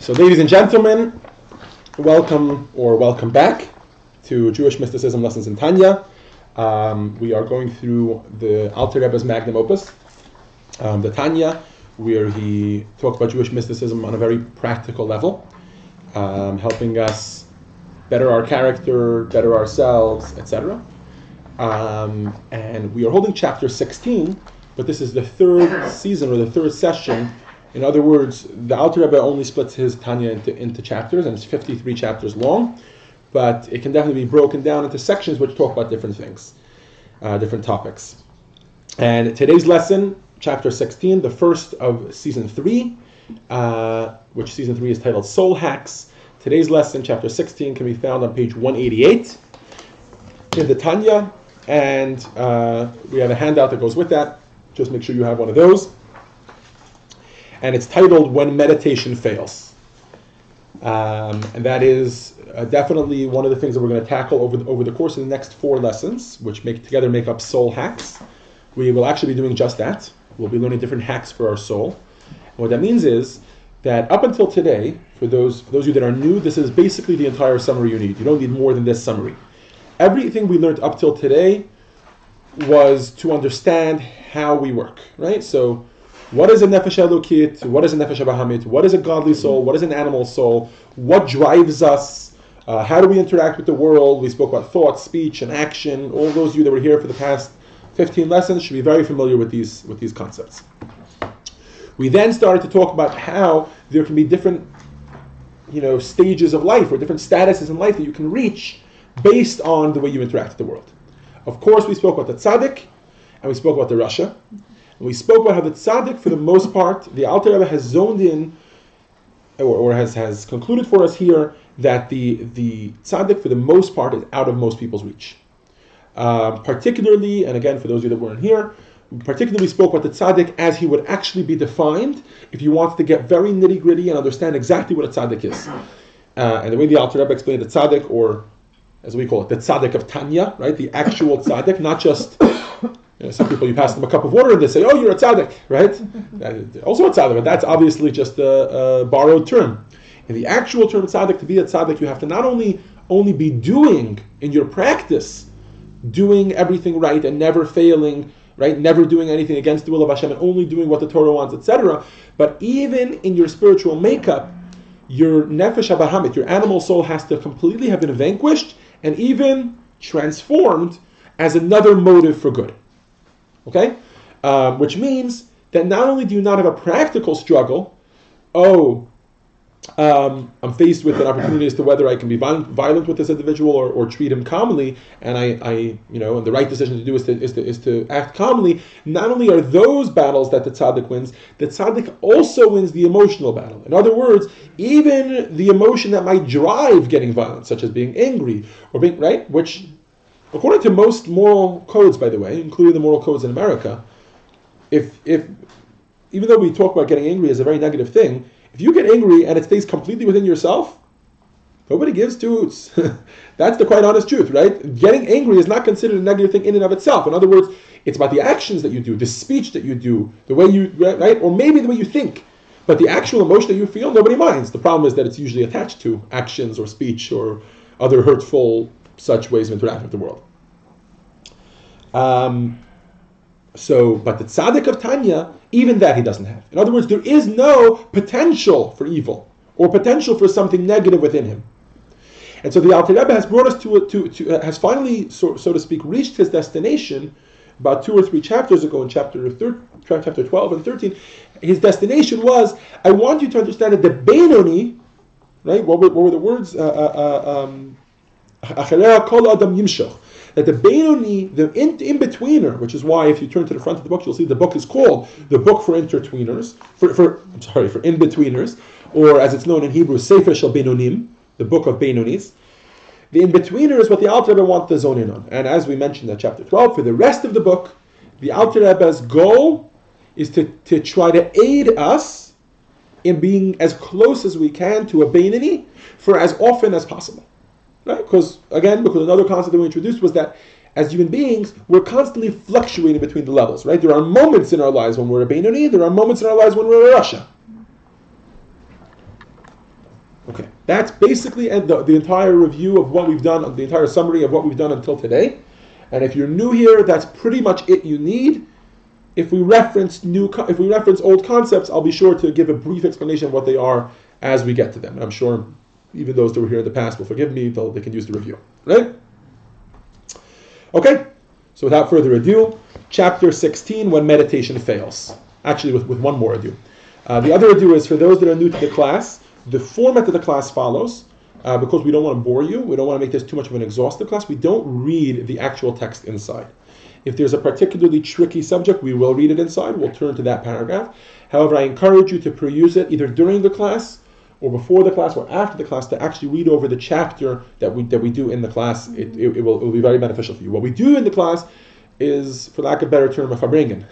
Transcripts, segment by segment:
So, ladies and gentlemen, welcome back to Jewish Mysticism Lessons in Tanya. We are going through the Alter Rebbe's magnum opus, the Tanya, where he talks about Jewish mysticism on a very practical level, helping us better our character, better ourselves, etc. And we are holding chapter 16, but this is the third season or the third session. In other words, the Alter Rebbe only splits his Tanya into chapters, and it's 53 chapters long, but it can definitely be broken down into sections which talk about different things, different topics. And today's lesson, chapter 16, the first of season 3, which season 3 is titled Soul Hacks. Today's lesson, chapter 16, can be found on page 188 in the Tanya, and we have a handout that goes with that. Just make sure you have one of those. And it's titled When Meditation Fails. And that is definitely one of the things that we're going to tackle over the course of the next 4 lessons, which together make up soul hacks. We will actually be doing just that. We'll be learning different hacks for our soul. And what that means is that up until today, for those of you that are new, this is basically the entire summary you need. You don't need more than this summary. Everything we learned up till today was to understand how we work, right? So, what is a nefesh elokit? What is a nefesh abahamit? What is a godly soul? What is an animal soul? What drives us? How do we interact with the world? We spoke about thought, speech, and action. All those of you that were here for the past 15 lessons should be very familiar with these concepts. We then started to talk about how there can be different, stages of life or different statuses in life that you can reach based on the way you interact with the world. Of course, we spoke about the tzaddik, and we spoke about the rasha. And we spoke about how the tzaddik, for the most part, the Alter Rebbe has zoned in, or has concluded for us here, that the tzaddik, for the most part, is out of most people's reach. Particularly, and again, for those of you that weren't here, particularly spoke about the tzaddik as he would actually be defined if you wanted to get very nitty-gritty and understand exactly what a tzaddik is. And the way the Alter Rebbe explained the tzaddik, or as we call it, the tzaddik of Tanya, right? The actual tzaddik, not just... some people, you pass them a cup of water and they say, "Oh, you're a tzaddik," right? Also a tzaddik, but that's obviously just a borrowed term. In the actual term tzaddik, to be a tzaddik, you have to not only be doing in your practice, doing everything right and never failing, right? Never doing anything against the will of Hashem and only doing what the Torah wants, etc. But even in your spiritual makeup, your nefesh abahamit, your animal soul, has to completely have been vanquished and even transformed as another motive for good. Okay? Which means that not only do you not have a practical struggle, I'm faced with an opportunity as to whether I can be violent with this individual or treat him calmly, and and the right decision to do is to act calmly. Not only are those battles that the tzaddik wins, the tzaddik also wins the emotional battle. In other words, even the emotion that might drive getting violent, such as being angry or being which, according to most moral codes, by the way, including the moral codes in America, if even though we talk about getting angry as a very negative thing, if you get angry and it stays completely within yourself, nobody gives two hoots. That's the quite honest truth, right? Getting angry is not considered a negative thing in and of itself. In other words, it's about the actions that you do, the speech that you do, the way you, right? Or maybe the way you think. But the actual emotion that you feel, nobody minds. The problem is that it's usually attached to actions or speech or other hurtful such ways of interacting with the world. But the tzaddik of Tanya, even that he doesn't have. In other words, there is no potential for evil or potential for something negative within him. And so the Alter Rebbe has brought us has finally, so to speak, reached his destination about 2 or 3 chapters ago in chapter 12 and 13. His destination was, I want you to understand that the Beinoni, right? What were the words? Acharei kol adam yimshach. That the Beinoni, the in-betweener, which is why if you turn to the front of the book, you'll see the book is called the Book for Intertweeners, for in-betweeners, or as it's known in Hebrew, Sefer Shel Beinonim, the Book of Beinonis. The in-betweener is what the Alter Rebbe wants to zone in on. And as we mentioned in chapter 12, for the rest of the book, the Alter Rebbe's goal is to try to aid us in being as close as we can to a Beinoni for as often as possible. Right? Because another concept that we introduced was that as human beings, we're constantly fluctuating between the levels, right? There are moments in our lives when we're a Beinoni, there are moments in our lives when we're a rasha. Okay, that's basically the entire review of what we've done, the entire summary of what we've done until today. And if you're new here, that's pretty much it you need. If we reference old concepts, I'll be sure to give a brief explanation of what they are as we get to them. And I'm sure even those that were here in the past will forgive me; they can use the review. Right? Okay. So without further ado, chapter 16, when meditation fails. Actually, with one more ado. The other ado is for those that are new to the class. The format of the class follows. Because we don't want to bore you, we don't want to make this too much of an exhaustive class, we don't read the actual text inside. If there's a particularly tricky subject, we will read it inside, we'll turn to that paragraph. However, I encourage you to peruse it either during the class, or before the class, or after the class, to actually read over the chapter that we do in the class. It will be very beneficial for you. What we do in the class is, for lack of a better term, a farbringen.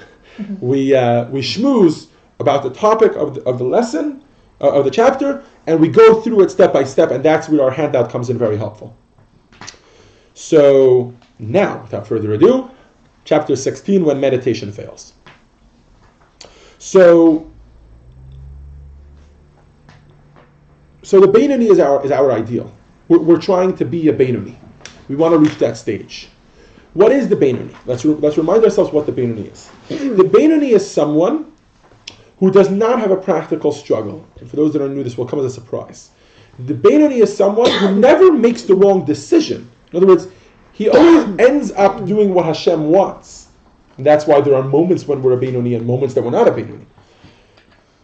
We schmooze about the topic of the lesson, of the chapter, and we go through it step by step, and that's where our handout comes in very helpful. So now, without further ado, chapter 16, when meditation fails. So the Beinoni is our ideal. We're trying to be a Beinoni. We want to reach that stage. What is the Beinoni? Let's remind ourselves what the Beinoni is. The Beinoni is someone who does not have a practical struggle. And for those that are new, this will come as a surprise. The Beinoni is someone who never makes the wrong decision. In other words, he always ends up doing what Hashem wants. And that's why there are moments when we're a Beinoni and moments that we're not a Beinoni.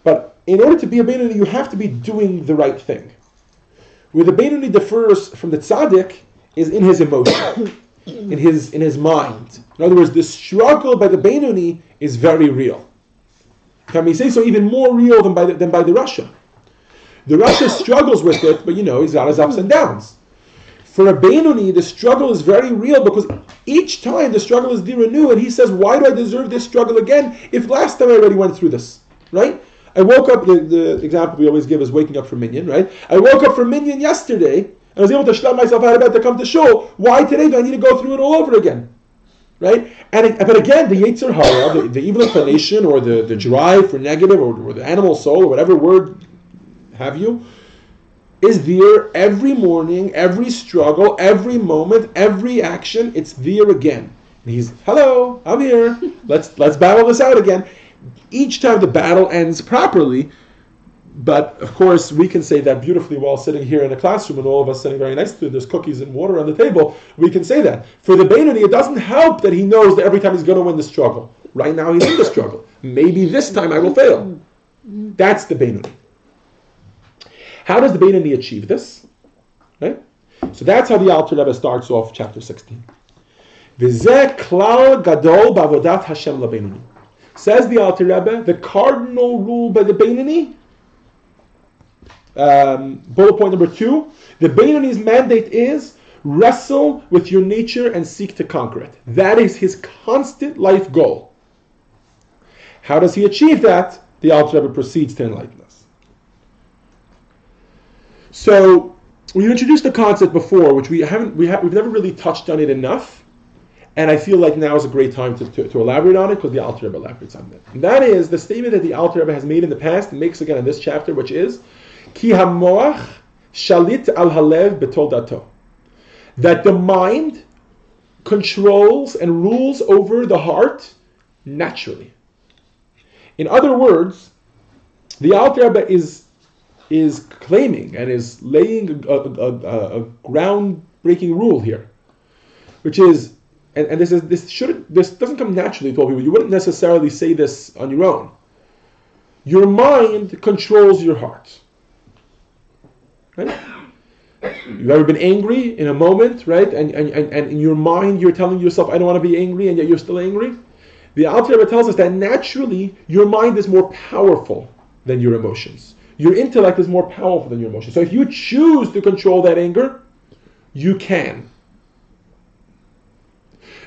But in order to be a Beinoni, you have to be doing the right thing. Where the Beinoni differs from the Tzaddik is in his emotion, in his mind. In other words, the struggle by the Beinoni is very real. Can we say so? Even more real than by the Rasha. The Rasha struggles with it, but he's got his ups and downs. For a Beinoni, the struggle is very real because each time the struggle is new, and he says, "Why do I deserve this struggle again? If last time I already went through this, right? I woke up. The example we always give is waking up for minyan, right? I woke up for minyan yesterday, and I was able to schlep myself out of bed to come to shul. Why today do I need to go through it all over again?" Right? But again, the Yetzer Hara, the evil inclination, or the drive for negative, or the animal soul, or whatever word have you, is there every morning, every struggle, every moment, every action. It's there again. And he's, "Hello, I'm here. Let's battle this out again." Each time the battle ends properly, but of course we can say that beautifully while sitting here in a classroom and all of us sitting very nicely, there's cookies and water on the table, we can say that. For the Beinoni, it doesn't help that he knows that every time he's going to win the struggle. Right now he's in the struggle. Maybe this time I will fail. That's the Beinoni. How does the Beinoni achieve this? Right? So that's how the Alter Rebbe starts off chapter 16. V'zeh klal gadol b'avodat Hashem labeinoni. Says the Alter Rebbe, the cardinal rule by the Beinoni, bullet point number 2, the Beinoni's mandate is wrestle with your nature and seek to conquer it. That is his constant life goal. How does he achieve that? The Alter Rebbe proceeds to enlighten us. So we've introduced the concept before, which we've never really touched on it enough. And I feel like now is a great time to elaborate on it because the Alter Rebbe elaborates on it. And that is the statement that the Alter Rebbe has made in the past and makes again in this chapter, which is Ki hamoach shalit al halev betoldato. That the mind controls and rules over the heart naturally. In other words, the Alter Rebbe is claiming and is laying a groundbreaking rule here, which is, and this doesn't come naturally to all people. You wouldn't necessarily say this on your own. Your mind controls your heart. Right? You've ever been angry in a moment, right? And in your mind you're telling yourself, "I don't want to be angry," and yet you're still angry. The Alter Rebbe tells us that naturally your mind is more powerful than your emotions. Your intellect is more powerful than your emotions. So if you choose to control that anger, you can.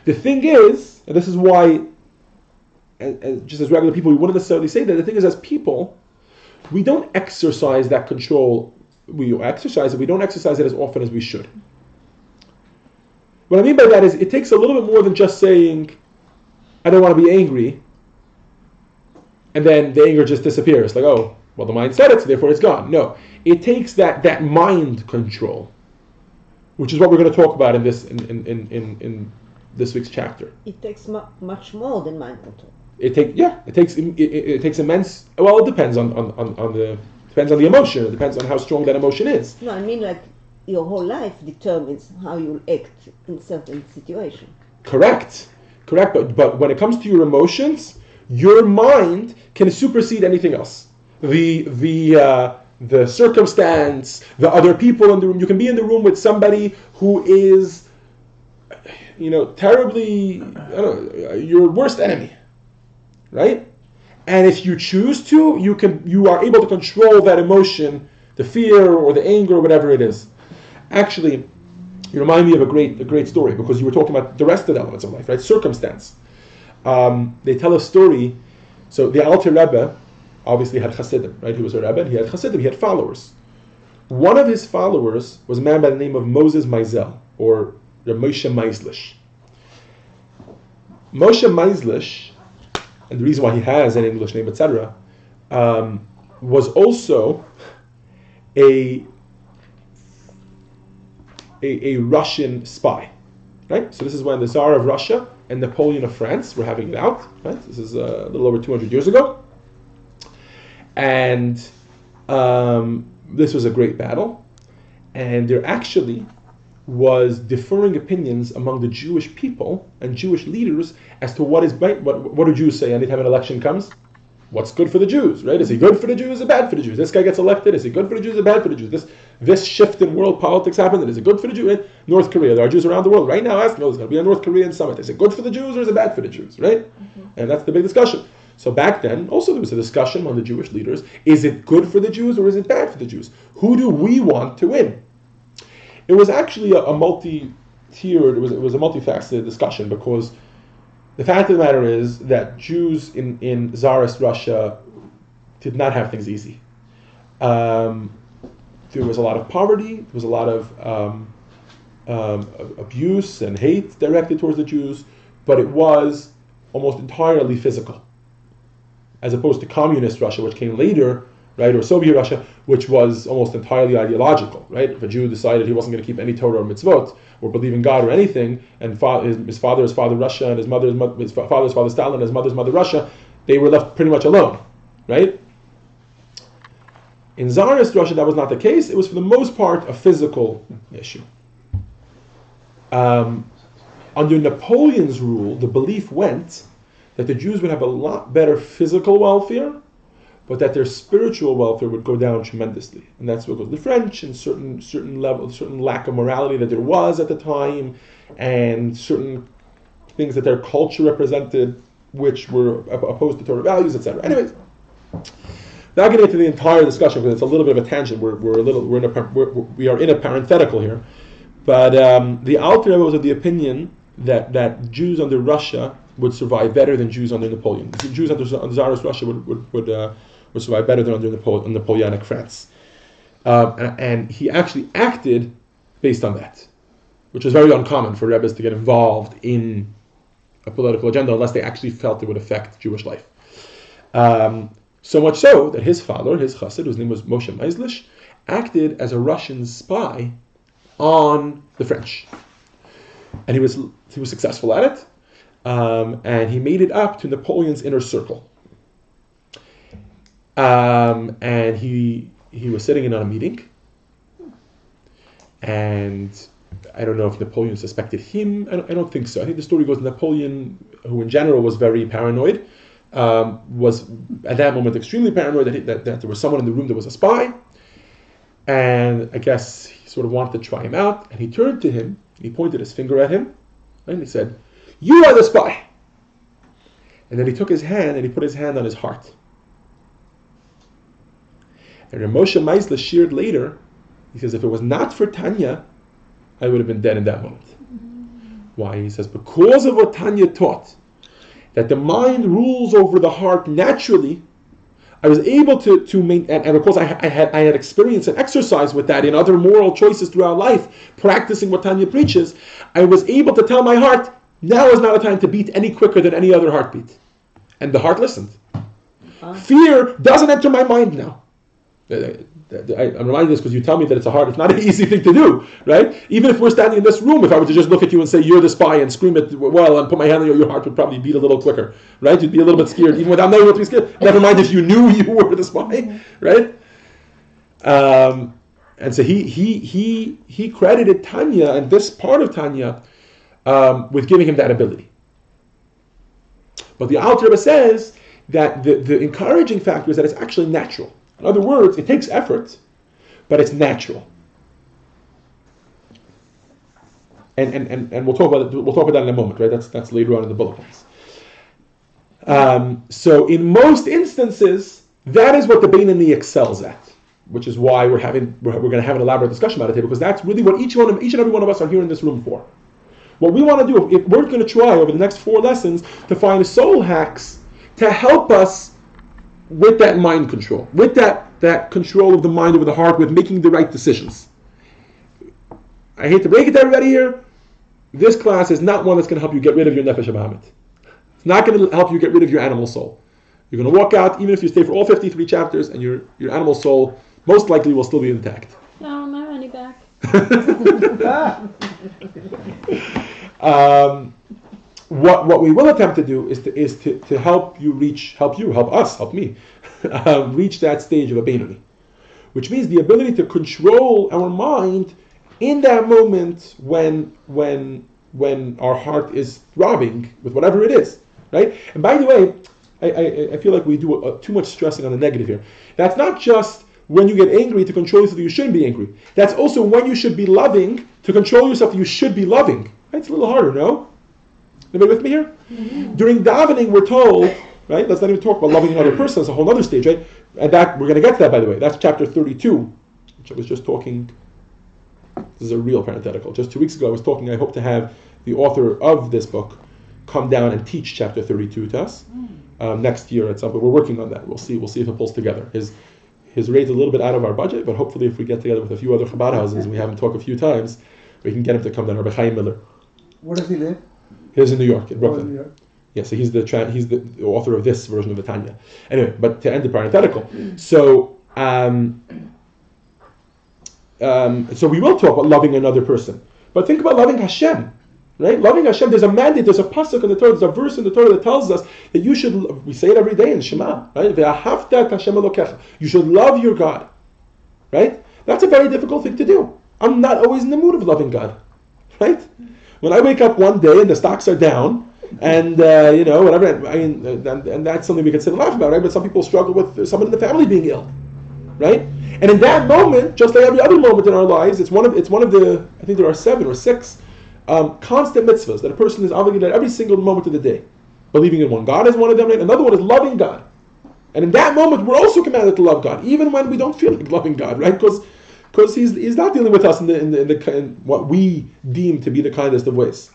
The thing is, and this is why, just as regular people, we wouldn't necessarily say that. The thing is, as people, we don't exercise that control. We exercise it. We don't exercise it as often as we should. What I mean by that is, it takes a little bit more than just saying, "I don't want to be angry," and then the anger just disappears. Like, oh, well, the mind said it, so therefore it's gone. No, it takes that mind control, which is what we're going to talk about in this week's chapter. It takes much more than mind control. It takes immense. Well, it depends on the emotion. It depends on how strong that emotion is. No, I mean like your whole life determines how you'll act in certain situations. Correct. But when it comes to your emotions, your mind can supersede anything else. The circumstance, the other people in the room. You can be in the room with somebody who is, terribly, your worst enemy, right? And if you choose to, you are able to control that emotion, the fear or the anger or whatever it is. Actually, you remind me of a great story, because you were talking about the rest of the elements of life, right? Circumstance. They tell a story. So the Alter Rebbe obviously had Chassidim, right? He was a Rebbe, and he had Chassidim, he had followers. One of his followers was a man by the name of Moses Meisel, or Moshe Meislish. Moshe Meislish, and the reason why he has an English name, etc., was also a Russian spy, right? So this is when the Tsar of Russia and Napoleon of France were having it out, right? This is a little over 200 years ago. And this was a great battle. And there actually was differing opinions among the Jewish people and Jewish leaders as to what do Jews say anytime an election comes? What's good for the Jews, right? Is he good for the Jews or bad for the Jews? This guy gets elected, is he good for the Jews or bad for the Jews? This shift in world politics happened, and is it good for the Jews? North Korea, there are Jews around the world right now asking, there's going to be a North Korean summit. Is it good for the Jews or is it bad for the Jews, right? Mm-hmm. And that's the big discussion. So back then, also there was a discussion among the Jewish leaders, is it good for the Jews or is it bad for the Jews? Who do we want to win? It was actually a multi-tiered, it was a multifaceted discussion, because the fact of the matter is that Jews in Tsarist Russia did not have things easy. There was a lot of poverty, there was a lot of abuse and hate directed towards the Jews, but it was almost entirely physical, as opposed to communist Russia, which came later, right, or Soviet Russia, which was almost entirely ideological, right? If a Jew decided he wasn't going to keep any Torah or mitzvot, or believe in God or anything, and his father's father Russia, and his father's father Stalin, and his mother's mother Russia, they were left pretty much alone, right? In Tsarist Russia, that was not the case. It was for the most part a physical issue. Under Napoleon's rule, the belief went that the Jews would have a lot better physical welfare, but that their spiritual welfare would go down tremendously. And that's what goes the French, and certain lack of morality that there was at the time, and certain things that their culture represented, which were opposed to Torah values, etc. Anyways, not getting into the entire discussion because it's a little bit of a tangent. We are in a parenthetical here, but the Alter Rebbe was of the opinion that Jews under Russia would survive better than Jews under Napoleon. Jews under Tsarist Russia would survive better than under Napoleonic France. And he actually acted based on that, which was very uncommon for Rebbes to get involved in a political agenda unless they actually felt it would affect Jewish life. So much so that his father, his chassid, whose name was Moshe Meislish, acted as a Russian spy on the French. And he was successful at it, and he made it up to Napoleon's inner circle. And he was sitting in on a meeting, and I don't know if Napoleon suspected him. I don't think so. I think the story goes Napoleon, who in general was very paranoid, was at that moment extremely paranoid that there was someone in the room that was a spy, and I guess he sort of wanted to try him out, and he turned to him, and he pointed his finger at him, and he said, "You are the spy!" And then he took his hand and he put his hand on his heart. And Moshe Meisler shared later, he says, if it was not for Tanya, I would have been dead in that moment. Why? He says, because of what Tanya taught, that the mind rules over the heart naturally, I was able to make, and of course I had experience and exercise with that in other moral choices throughout life, practicing what Tanya preaches. I was able to tell my heart, now is not a time to beat any quicker than any other heartbeat. And the heart listened. Fear doesn't enter my mind now. I'm reminded of this because you tell me that it's not an easy thing to do, right? Even if we're standing in this room, if I were to just look at you and say, you're the spy, and scream and put my hand on your heart would probably beat a little quicker, right? You'd be a little bit scared, even without knowing what to be scared. Never mind if you knew you were the spy, right? And so he credited Tanya, and this part of Tanya, with giving him that ability. But the Alter Rebbe says that the encouraging factor is that it's actually natural. In other words, it takes effort, but it's natural. And we'll talk about that in a moment, right? That's later on in the bulletins. So in most instances, that is what the Beinoni excels at, which is why we're going to have an elaborate discussion about it today, because that's really what each and every one of us are here in this room for. What we want to do, if we're going to try over the next 4 lessons to find soul hacks to help us with that mind control, with that control of the mind over the heart, with making the right decisions. I hate to break it to everybody here, this class is not one that's going to help you get rid of your nefesh habahamit. It's not going to help you get rid of your animal soul. You're going to walk out, even if you stay for all 53 chapters, and your animal soul most likely will still be intact. No, my money back. What we will attempt to do is to help me reach that stage of a Beinoni, which means the ability to control our mind in that moment when our heart is throbbing with whatever it is, right? And by the way, I feel like we do too much stressing on the negative here. That's not just when you get angry to control yourself that you shouldn't be angry. That's also when you should be loving to control yourself that you should be loving. It's a little harder, no? Anybody with me here? Mm-hmm. During davening, we're told, right? Let's not even talk about loving another person. That's a whole other stage, right? And that we're going to get to that, by the way. That's chapter 32, which I was just talking. This is a real parenthetical. Just 2 weeks ago, I was talking. I hope to have the author of this book come down and teach chapter 32 to us next year at some point. We're working on that. We'll see if it pulls together. His rate's a little bit out of our budget, but hopefully, if we get together with a few other Chabad houses and we have him talk a few times, we can get him to come down. Rabbi Chaim Miller. Where does he live? He lives in New York, in Brooklyn. New York. Yeah, so he's the author of this version of the Tanya. Anyway, but to end the parenthetical, so we will talk about loving another person, but think about loving Hashem, right? Loving Hashem. There's a mandate. There's a pasuk in the Torah. There's a verse in the Torah that tells us that you should. We say it every day in Shema, right? Ve'ahavta Hashem Elokecha. You should love your God, right? That's a very difficult thing to do. I'm not always in the mood of loving God, right? When I wake up one day and the stocks are down, and whatever, and that's something we can sit and laugh about, right? But some people struggle with someone in the family being ill, right? And in that moment, just like every other moment in our lives, it's one of the, I think there are 7 or 6 constant mitzvahs that a person is obligated at every single moment of the day. Believing in one God is one of them, right? Another one is loving God. And in that moment, we're also commanded to love God, even when we don't feel like loving God, right? Because he's not dealing with us in what we deem to be the kindest of ways,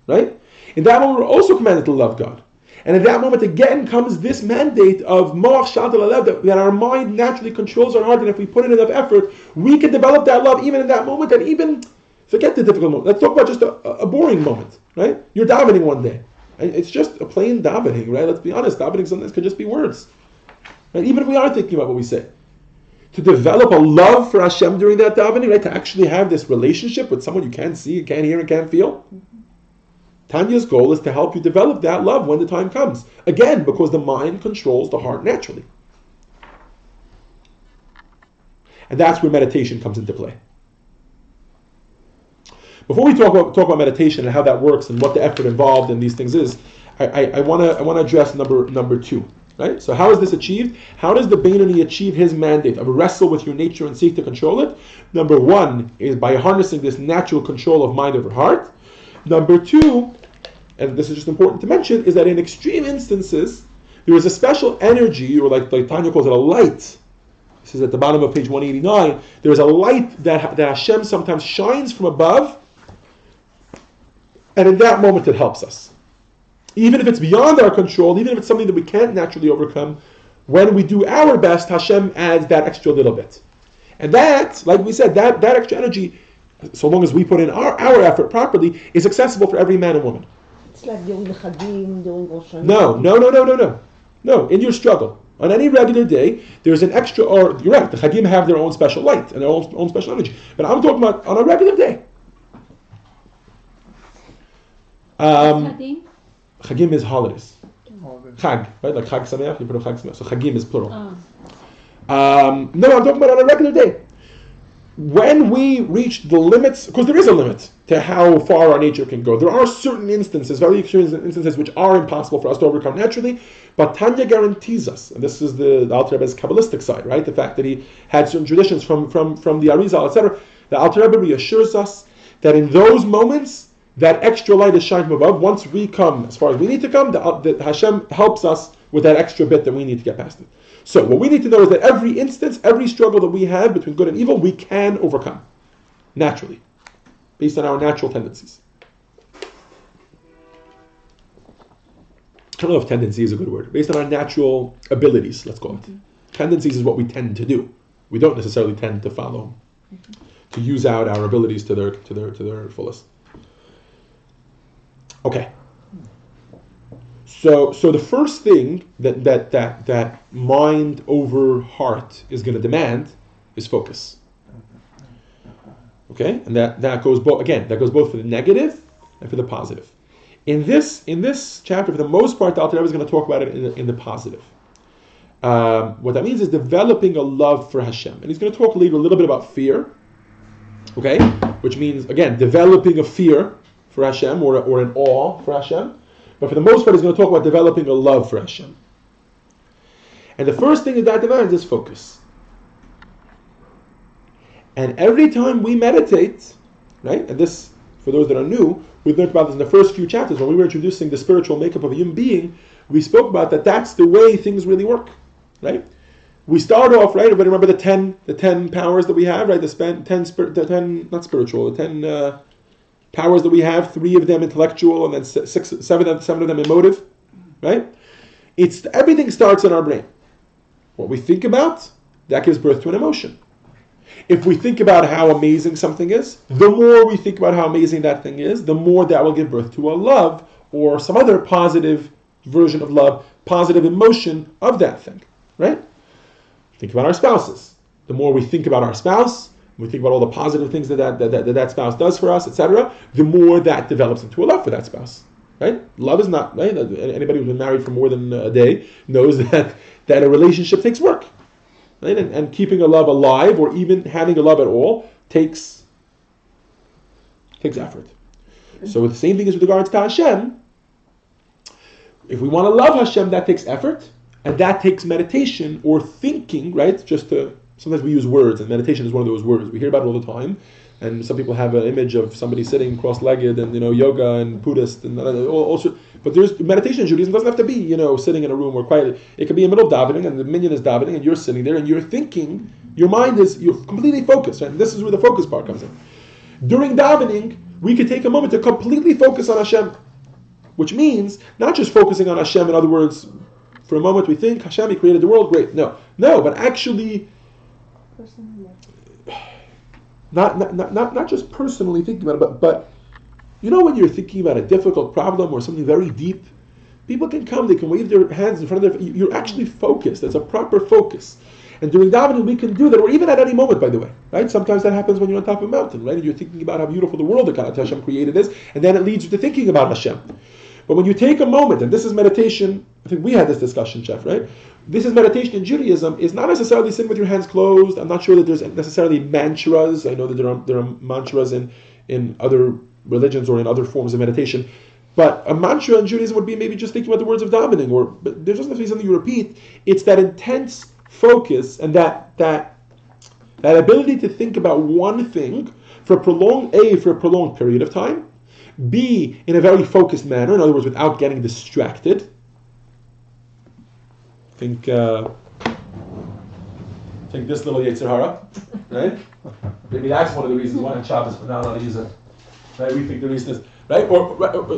right? In that moment, we're also commanded to love God. And in that moment, again, comes this mandate of moach shaltal alev, that our mind naturally controls our heart, and if we put in enough effort, we can develop that love even in that moment, and even forget the difficult moment. Let's talk about just a boring moment, right? You're davening one day, and it's just a plain davening, right? Let's be honest, davening sometimes could just be words, right? Even if we are thinking about what we say. To develop a love for Hashem during that davening, right? To actually have this relationship with someone you can't see, can't hear, and can't feel. Tanya's goal is to help you develop that love when the time comes. Again, because the mind controls the heart naturally. And that's where meditation comes into play. Before we talk about meditation and how that works and what the effort involved in these things is, I want to address number 2. Right? So how is this achieved? How does the Beinoni achieve his mandate of wrestle with your nature and seek to control it? Number 1 is by harnessing this natural control of mind over heart. Number 2, and this is just important to mention, is that in extreme instances, there is a special energy, or like Tanya calls it, a light. This is at the bottom of page 189. There is a light that Hashem sometimes shines from above, and in that moment it helps us. Even if it's beyond our control, even if it's something that we can't naturally overcome, when we do our best, Hashem adds that extra little bit. And that, like we said, that extra energy, so long as we put in our effort properly, is accessible for every man and woman. It's like during the Chadim, during Rosh Hashanah. No. In your struggle. On any regular day, there's an extra, or you're right, the Chagim have their own special light and their own special energy. But I'm talking about on a regular day. Chagim is holidays. Chag, right? Like Chag Sameach, you put a Chag Sameach. So Chagim is plural. No, I'm talking about on a regular day. When we reach the limits, because there is a limit to how far our nature can go. There are certain instances, very extreme instances, which are impossible for us to overcome naturally, but Tanya guarantees us, and this is the Alter Rebbe's Kabbalistic side, right? The fact that he had certain traditions from the Arizal, etc. The Alter Rebbe reassures us that in those moments, that extra light is shined from above. Once we come as far as we need to come, the Hashem helps us with that extra bit that we need to get past it. So what we need to know is that every instance, every struggle that we have between good and evil, we can overcome naturally, based on our natural tendencies. I don't know if tendency is a good word. Based on our natural abilities, let's call it. Tendencies is what we tend to do. We don't necessarily tend to follow, to use out our abilities to their fullest. Okay. So the first thing that mind over heart is going to demand is focus. Okay, and that goes both for the negative and for the positive. In this chapter, for the most part, the Alter Rebbe is going to talk about it in the positive. What that means is developing a love for Hashem, and he's going to talk later a little bit about fear. Okay, which means again developing a fear for Hashem or an awe for Hashem. But for the most part, he's going to talk about developing a love for Hashem. And the first thing that demands is focus. And every time we meditate, right, and this, for those that are new, we learned about this in the first few chapters when we were introducing the spiritual makeup of a human being, we spoke about that's the way things really work, right? We start off, right, everybody remember the 10 powers that we have, right, the 10 powers that we have, 3 of them intellectual, and then 7 of them emotive, right? Everything starts in our brain. What we think about, that gives birth to an emotion. If we think about how amazing something is, the more we think about how amazing that thing is, the more that will give birth to a love or some other positive version of love, positive emotion of that thing, right? Think about our spouses. The more we think about our spouse, we think about all the positive things that spouse does for us, etc., the more that develops into a love for that spouse, right? Love is not, right? Anybody who's been married for more than a day knows that a relationship takes work, right? And keeping a love alive or even having a love at all takes effort. So the same thing is with regards to Hashem. If we want to love Hashem, that takes effort, and that takes meditation or thinking, right? Sometimes we use words, and meditation is one of those words. We hear about it all the time, and some people have an image of somebody sitting cross-legged, and yoga and Buddhist, and also. But there's meditation in Judaism doesn't have to be sitting in a room or quiet. It could be in the middle of davening, and the minyan is davening, and you're sitting there, and you're thinking. You're completely focused. Right? And this is where the focus part comes in. During davening, we could take a moment to completely focus on Hashem, which means not just focusing on Hashem. In other words, for a moment we think Hashem, He created the world, great. No, but actually. Not just personally thinking about it, but when you're thinking about a difficult problem or something very deep, people can come, they can wave their hands in front of you're actually focused. It's a proper focus. And during davening we can do that, or even at any moment, by the way, right? Sometimes that happens when you're on top of a mountain, right? And you're thinking about how beautiful the world that Hashem created is, and then it leads you to thinking about Hashem. But when you take a moment, and this is meditation, I think we had this discussion, Chef, right? This is meditation in Judaism. It's not necessarily sitting with your hands closed. I'm not sure that there's necessarily mantras. I know that there are mantras in other religions or in other forms of meditation. But a mantra in Judaism would be maybe just thinking about the words of davening, but there doesn't have to be something you repeat. It's that intense focus and that ability to think about one thing for a prolonged period of time, B, in a very focused manner, in other words, without getting distracted. Think this little Yetzer Hara, right? Maybe that's one of the reasons why on Shabbos we're not allowed to use it. Right? We think the reason is, right?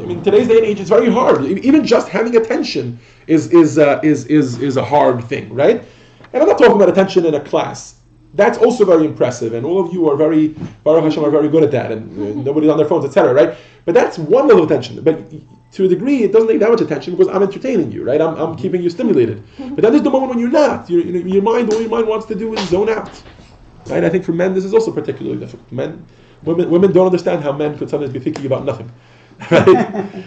In today's day and age, it's very hard. Even just having attention is a hard thing, right? And I'm not talking about attention in a class. That's also very impressive, and all of you are Baruch Hashem, are very good at that, and nobody's on their phones, etc., right? But that's one level of attention. But to a degree, it doesn't take that much attention because I'm entertaining you, right? I'm keeping you stimulated. But then there's the moment when you're not. All your mind wants to do is zone out, right? I think for men, this is also particularly difficult. Women don't understand how men could sometimes be thinking about nothing, right?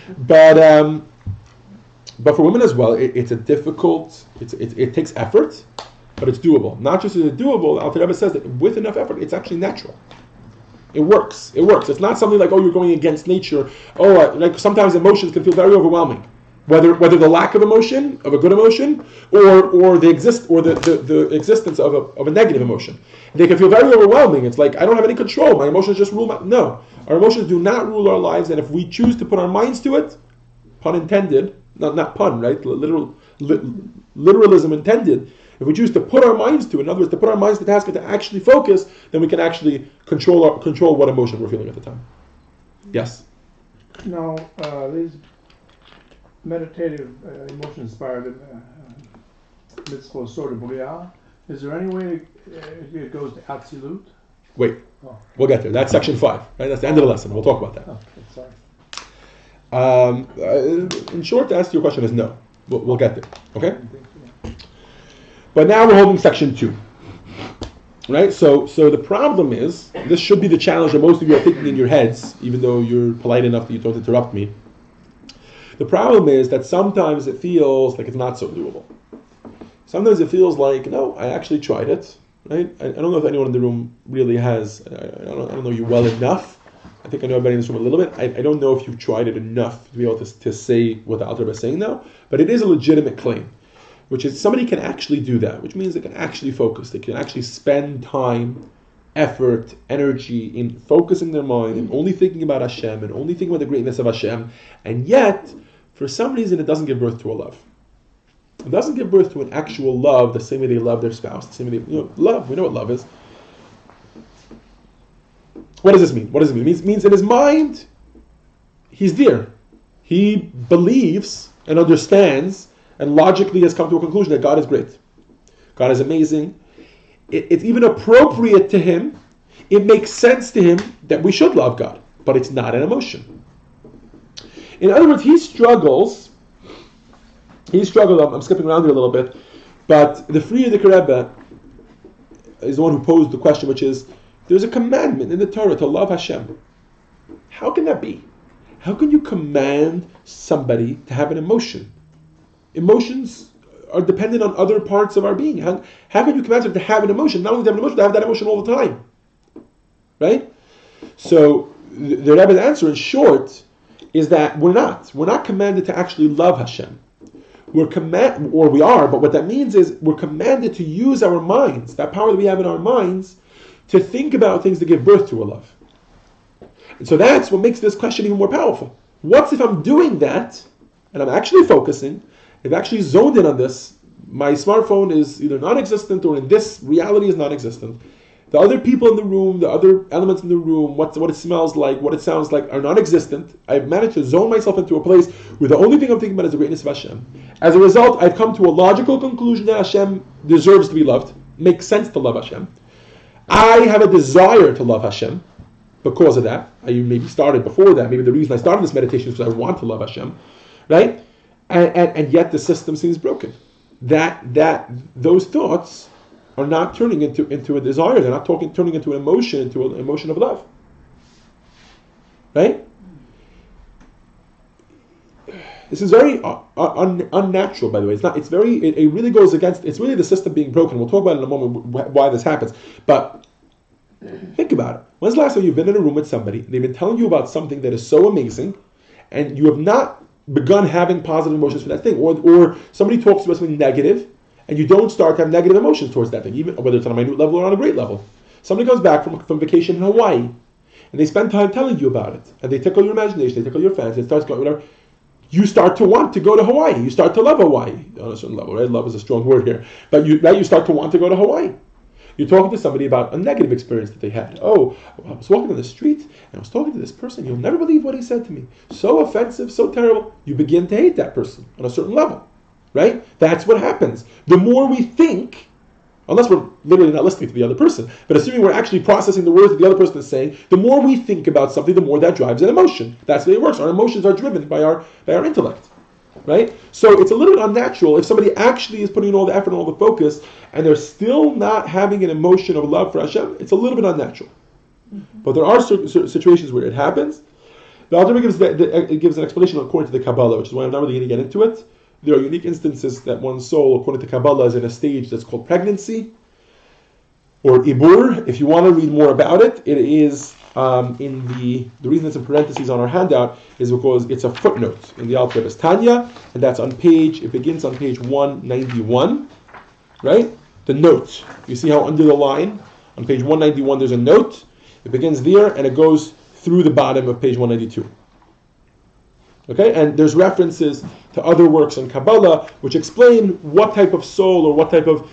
But for women as well, it's a difficult. It takes effort, but it's doable. Not just is it doable. Alter Rebbe says that with enough effort, it's actually natural. It works. It's not something like, oh, you're going against nature. Oh, like sometimes emotions can feel very overwhelming. Whether the lack of emotion, of a good emotion, or the existence of a negative emotion, they can feel very overwhelming. It's like I don't have any control. My emotions just rule. No, our emotions do not rule our lives. And if we choose to put our minds to it, pun intended, not pun, right? Literalism intended. If we choose to put our minds to it, in other words, to put our minds to task and to actually focus, then we can actually control what emotion we're feeling at the time. Yes? Now, these meditative, emotion-inspired mitzvos sort of Yira'ah, is there any way it goes to Atzilut? Wait, we'll get there. That's section 5, right? That's the end of the lesson. We'll talk about that. Okay, sorry. In short, to answer your question is no. We'll get there. Okay? But now we're holding section 2. Right? So the problem is, this should be the challenge that most of you are thinking in your heads, even though you're polite enough that you don't interrupt me. The problem is that sometimes it feels like it's not so doable. Sometimes it feels like, no, I actually tried it. Right? I don't know if anyone in the room really has. I don't know you well enough. I think I know everybody in this room a little bit. I don't know if you've tried it enough to be able to say what the Alter Rebbe is saying now, but it is a legitimate claim, which is somebody can actually do that, which means they can actually focus. They can actually spend time, effort, energy in focusing their mind and only thinking about Hashem and only thinking about the greatness of Hashem, and yet, for some reason, it doesn't give birth to a love. It doesn't give birth to an actual love the same way they love their spouse, the same way they, love. We know what love is. What does this mean? It means in his mind, he's there. He believes and understands and logically has come to a conclusion that God is great. God is amazing. It's even appropriate to him. It makes sense to him that we should love God, but it's not an emotion. In other words, he struggles. I'm skipping around here a little bit, but the Frierdiker Rebbe is the one who posed the question, which is, there's a commandment in the Torah to love Hashem. How can that be? How can you command somebody to have an emotion? Emotions are dependent on other parts of our being. How can you command them to have an emotion? Not only to have an emotion, to have that emotion all the time. Right? So the Rebbe's answer in short is that we're not commanded to actually love Hashem. We are, but what that means is we're commanded to use our minds, that power that we have in our minds, to think about things that give birth to a love. And so that's what makes this question even more powerful. What if I'm doing that, and I'm actually focusing, I've actually zoned in on this, my smartphone is either non-existent or in this reality is non-existent. The other people in the room, the other elements in the room, what it smells like, what it sounds like are non-existent. I've managed to zone myself into a place where the only thing I'm thinking about is the greatness of Hashem. As a result, I've come to a logical conclusion that Hashem deserves to be loved. Makes sense to love Hashem. I have a desire to love Hashem because of that. I maybe started before that. Maybe the reason I started this meditation is because I want to love Hashem. Right? And yet the system seems broken. Those thoughts are not turning into a desire. They're not turning into an emotion of love. Right? This is very unnatural, by the way. It really goes against. It's really the system being broken. We'll talk about it in a moment why this happens. But think about it. When's the last time you've been in a room with somebody? They've been telling you about something that is so amazing, and you have not begun having positive emotions for that thing, or somebody talks about something negative, and you don't start to have negative emotions towards that thing, even whether it's on a minute level or on a great level. Somebody comes back from vacation in Hawaii, and they spend time telling you about it, and they tickle your imagination, they tickle your fancy, it starts going whatever. You start to want to go to Hawaii. You start to love Hawaii on a certain level, right? Love is a strong word here, but you start to want to go to Hawaii. You're talking to somebody about a negative experience that they had. Oh, I was walking on the street and I was talking to this person. You'll never believe what he said to me. So offensive, so terrible. You begin to hate that person on a certain level, right? That's what happens. The more we think, Unless we're literally not listening to the other person. But assuming we're actually processing the words that the other person is saying, the more we think about something, the more that drives an emotion. That's the way it works. Our emotions are driven by our intellect. Right? So it's a little bit unnatural if somebody actually is putting in all the effort and all the focus and they're still not having an emotion of love for Hashem. It's a little bit unnatural. But there are certain situations where it happens. The Alter Rebbe gives an explanation according to the Kabbalah, which is why I'm not really going to get into it. There are unique instances that one's soul, according to Kabbalah, is in a stage that's called pregnancy or ibur. If you want to read more about it, it is in the reason it's in parentheses on our handout is because it's a footnote in the Alter Rebbe's Tanya, and that's it begins on page 191, right? The note. You see how under the line, on page 191 there's a note. It begins there and it goes through the bottom of page 192. Okay, and there's references to other works in Kabbalah which explain what type of soul or what type of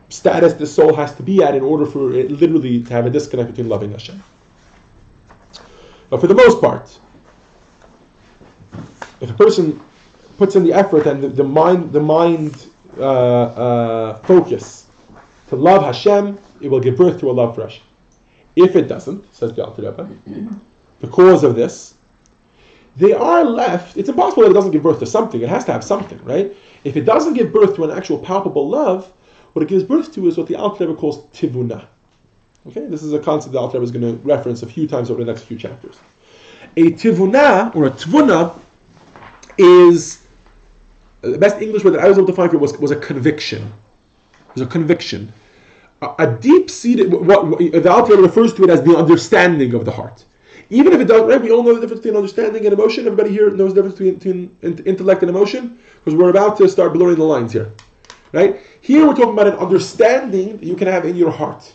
status the soul has to be at in order for it literally to have a disconnect between loving Hashem. But for the most part, if a person puts in the effort and the mind focus to love Hashem, it will give birth to a love for Hashem. If it doesn't, says the Alter Rebbe, because of this, they are left. It's impossible that it doesn't give birth to something. It has to have something, right? If it doesn't give birth to an actual palpable love, what it gives birth to is what the Alter Rebbe calls tivuna. Okay, this is a concept the Alter Rebbe is going to reference a few times over the next few chapters. A tivuna or a tvuna is the best English word that I was able to find for it was a conviction. It was a conviction, a deep-seated. What the Alter Rebbe refers to it as the understanding of the heart. Even if it doesn't, right? We all know the difference between understanding and emotion. Everybody here knows the difference between intellect and emotion, because we're about to start blurring the lines here. Right? Here we're talking about an understanding that you can have in your heart.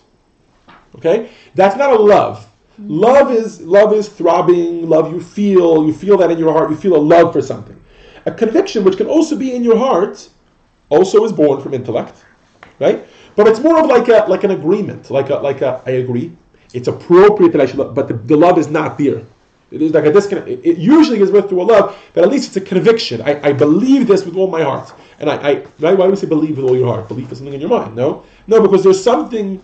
Okay? That's not a love. Love is throbbing, love you feel that in your heart, you feel a love for something. A conviction, which can also be in your heart, also is born from intellect. Right? But it's more of like an agreement, like a I agree. It's appropriate that I should love, but the love is not there. It is like a disconnect. It usually gives birth to a love, but at least it's a conviction. I believe this with all my heart. And right? Why do we say believe with all your heart? Belief is something in your mind. No, because there's something,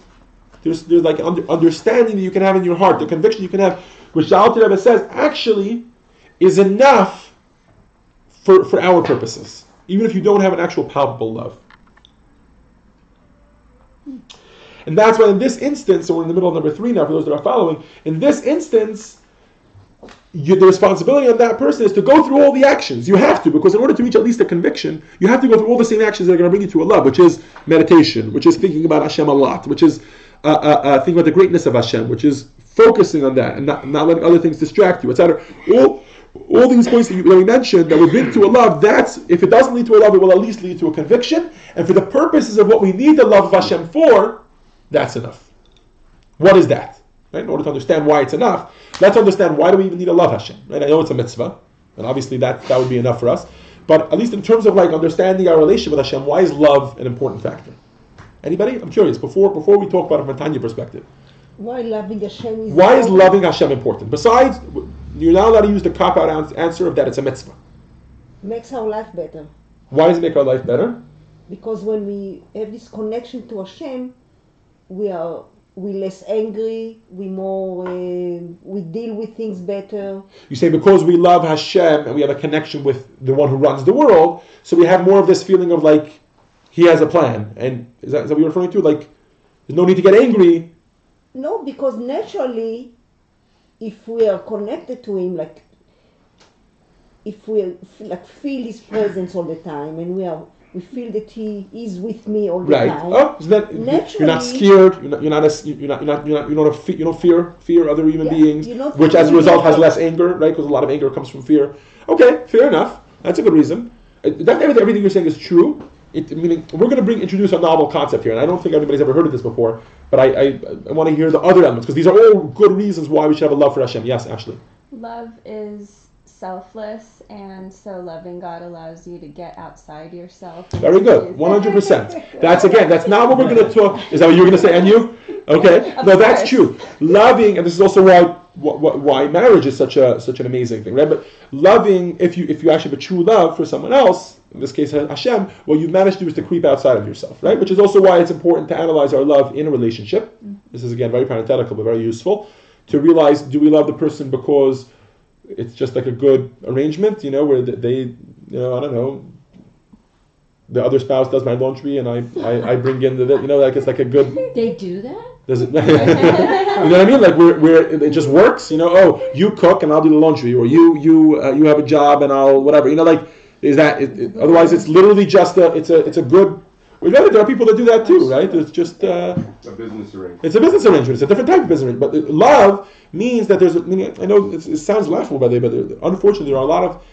there's like understanding that you can have in your heart, the conviction you can have, which the Alter Rebbe says actually is enough for our purposes, even if you don't have an actual palpable love. And that's why in this instance, so we're in the middle of number 3 now, for those that are following, in this instance, the responsibility on that person is to go through all the actions. You have to, because in order to reach at least a conviction, you have to go through all the same actions that are going to bring you to a love, which is meditation, which is thinking about Hashem a lot, which is thinking about the greatness of Hashem, which is focusing on that and not letting other things distract you, etc. All these points that we mentioned that would bring to a love, that's, if it doesn't lead to a love, it will at least lead to a conviction. And for the purposes of what we need the love of Hashem for, that's enough. What is that? Right? In order to understand why it's enough, let's understand why do we even need to love Hashem. Right? I know it's a mitzvah, and obviously that would be enough for us. But at least in terms of like understanding our relationship with Hashem, why is love an important factor? Anybody? I'm curious. Before we talk about it from a Tanya perspective, why loving Hashem is why is loving Hashem important? Besides, you're not allowed to use the cop-out answer of that it's a mitzvah. Makes our life better. Why does it make our life better? Because when we have this connection to Hashem, we less angry, we deal with things better. You say because we love Hashem and we have a connection with the one who runs the world, so we have more of this feeling of like He has a plan. And is that what you're referring to? Like there's no need to get angry. No, because naturally, if we are connected to Him, like if we feel His presence all the time, and we feel that He is with me all the time. Oh, so that you're not scared. You don't fear other human beings, which as a result has less anger, right? Because a lot of anger comes from fear. Okay, fair enough. That's a good reason. Everything you're saying is true. Meaning we're going to introduce a novel concept here, and I don't think anybody's ever heard of this before. But I want to hear the other elements because these are all good reasons why we should have a love for Hashem. Yes, Ashley. Love is selfless, and so loving God allows you to get outside yourself. Very good, 100%. That's not what we're going to talk. Is that what you're going to say? And you? Okay. No, that's true. Loving, and this is also why marriage is such an amazing thing, right? But loving, if you actually have a true love for someone else, in this case Hashem, what you've managed to do is to creep outside of yourself, right? Which is also why it's important to analyze our love in a relationship. This is again very parenthetical but very useful, to realize, do we love the person because it's just like a good arrangement, where they, I don't know, the other spouse does my laundry and I bring in like it's like a good. They do that? Does it? You know what I mean? Like it just works. Oh, you cook and I'll do the laundry, or you have a job and I'll whatever. Is that? Otherwise, it's literally just it's a good. There are people that do that too, right? It's just a business arrangement. It's a business arrangement. It's a different type of business arrangement. But love means that there's. I know it sounds laughable, by the way, but unfortunately, there are a lot of.